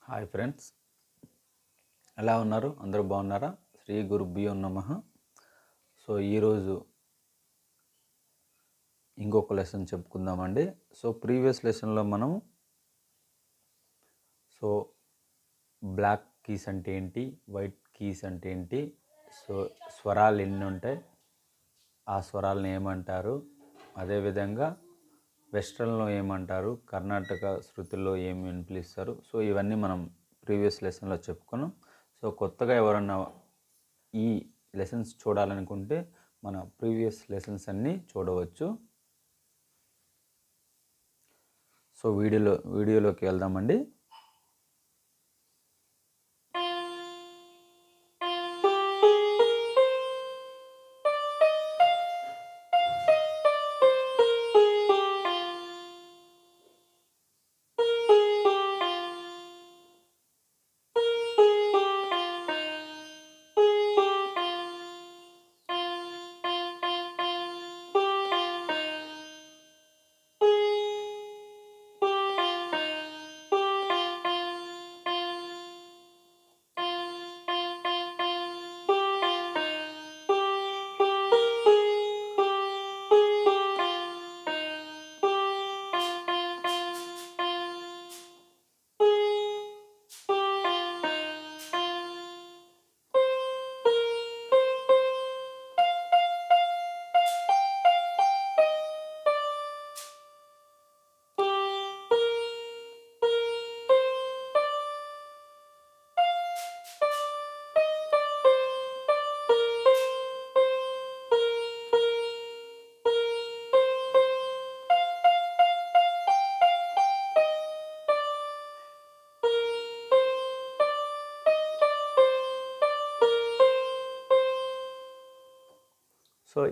Hi friends, ఎలా ఉన్నారు? అందరూ బాగున్నారా? శ్రీ గురుభ్యో నమః. సో ఈరోజు ఇంకొక లెసన్ చెప్పుకుందామండి. సో ప్రీవియస్ లెసన్లో మనం బ్లాక్ కీస్ అంటే ఏంటి, వైట్ కీస్ అంటే ఏంటి, స్వరాలు ఎన్ని ఉంటాయి, ఆ స్వరాలను ఏమంటారు, అదేవిధంగా వెస్ట్రన్లో ఏమంటారు, కర్ణాటక శృతుల్లో ఏమి పిలుస్తారు, ఇవన్నీ మనం ప్రీవియస్ లెసన్లో చెప్పుకున్నాం. కొత్తగా ఎవరన్నా ఈ లెసన్స్ చూడాలనుకుంటే మన ప్రీవియస్ లెసన్స్ అన్నీ చూడవచ్చు. వీడియోలోకి వెళ్దామండి.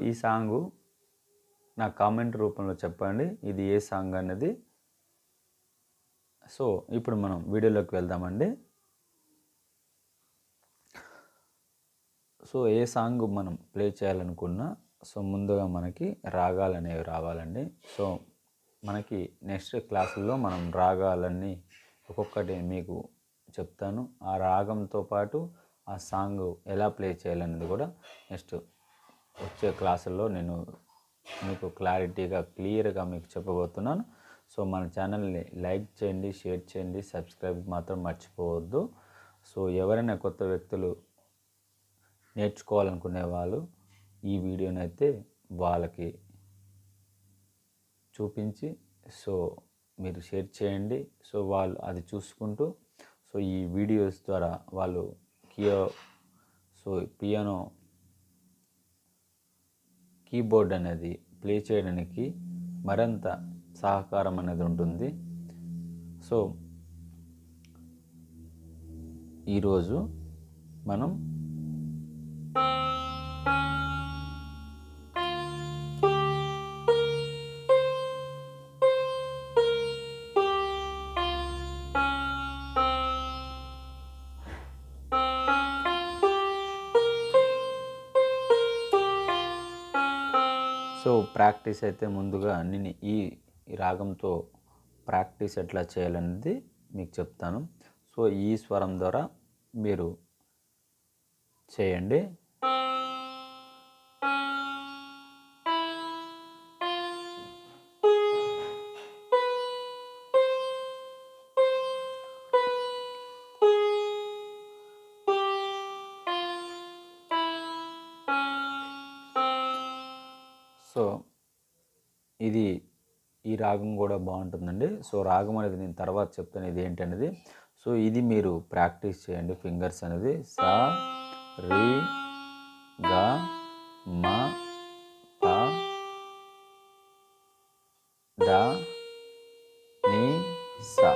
ఈ సాంగు నా కామెంట్ రూపంలో చెప్పండి, ఇది ఏ సాంగ్ అనేది. ఇప్పుడు మనం వీడియోలోకి వెళ్దామండి. ఏ సాంగ్ మనం ప్లే చేయాలనుకున్నా ముందుగా మనకి రాగాలు అనేవి రావాలండి. మనకి నెక్స్ట్ క్లాసుల్లో మనం రాగాలన్నీ ఒక్కొక్కటి మీకు చెప్తాను. ఆ రాగంతో పాటు ఆ సాంగ్ ఎలా ప్లే చేయాలనేది కూడా నెక్స్ట్ వచ్చే క్లాసుల్లో నేను మీకు క్లియర్గా మీకు చెప్పబోతున్నాను. మన ఛానల్ని లైక్ చేయండి, షేర్ చేయండి, సబ్స్క్రైబ్ మాత్రం మర్చిపోవద్దు. ఎవరైనా కొత్త వ్యక్తులు నేర్చుకోవాలనుకునే వాళ్ళు ఈ వీడియోని అయితే వాళ్ళకి చూపించి మీరు షేర్ చేయండి. వాళ్ళు అది చూసుకుంటూ ఈ వీడియోస్ ద్వారా వాళ్ళు పియానో కీబోర్డ్ అనేది ప్లే చేయడానికి మరింత సహకారం అనేది ఉంటుంది. ఈరోజు మనం ప్రాక్టీస్ అయితే ముందుగా నేను ఈ రాగంతో ప్రాక్టీస్ ఎట్లా చేయాలనేది మీకు చెప్తాను. ఈ స్వరం ద్వారా మీరు చేయండి. ఈ రాగం కూడా బాగుంటుందండి. రాగం అనేది నేను తర్వాత చెప్తాను ఇది ఏంటనేది. ఇది మీరు ప్రాక్టీస్ చేయండి. ఫింగర్స్ అనేది సా, రి, గా, మా, పా, దా, ని, సా.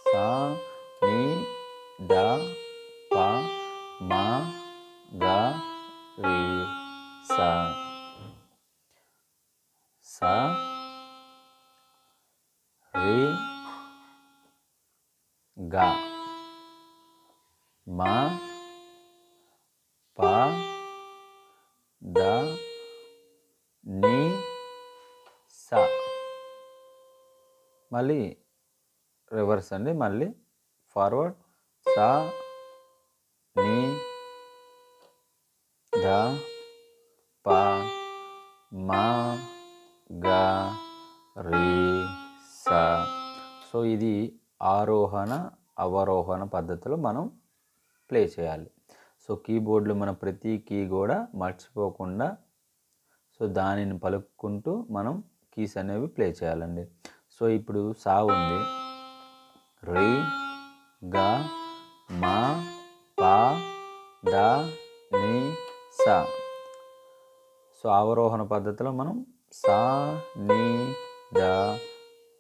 సా, ని, దా, పా, మా, గా, రి, సా. సా, రి, గా, మా, పా, దా, ని, సా. మళ్ళీ రివర్స్ అండి. మళ్ళీ ఫార్వర్డ్ సా నీ ధ ప మా గా రీ సా. సో ఇది ఆరోహణ అవరోహణ పద్ధతిలో మనం ప్లే చేయాలి. సో కీబోర్డ్లో మన ప్రతి కీ కూడా మర్చిపోకుండా సో దానిని పలుకుంటూ మనం కీస్ అనేవి ప్లే చేయాలండి. సో ఇప్పుడు సా ఉంది, రీ గా మా పా దా నీ సా. సో అవరోహణ పద్ధతిలో మనం సా నీ ద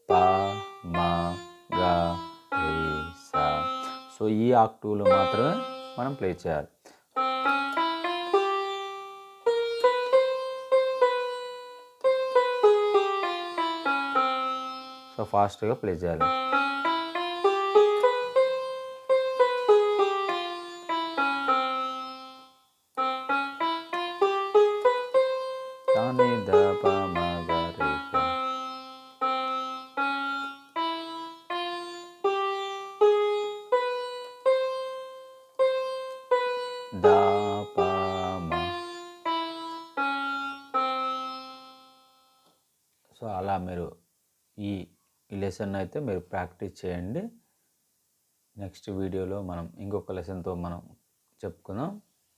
పా మా గా రీ సా. సో ఈ ఆక్టివ్లో మాత్రమే మనం ప్లే చేయాలి. సో ఫాస్ట్గా ప్లే చేయాలి. ద ప మ గ రే సా. ద ప మ. సో అలా మీరు ఈ లెసన్ అయితే మీరు ప్రాక్టీస్ చేయండి. నెక్స్ట్ వీడియోలో మనం ఇంకొక లెసన్తో మనం చెప్పుకుందాం.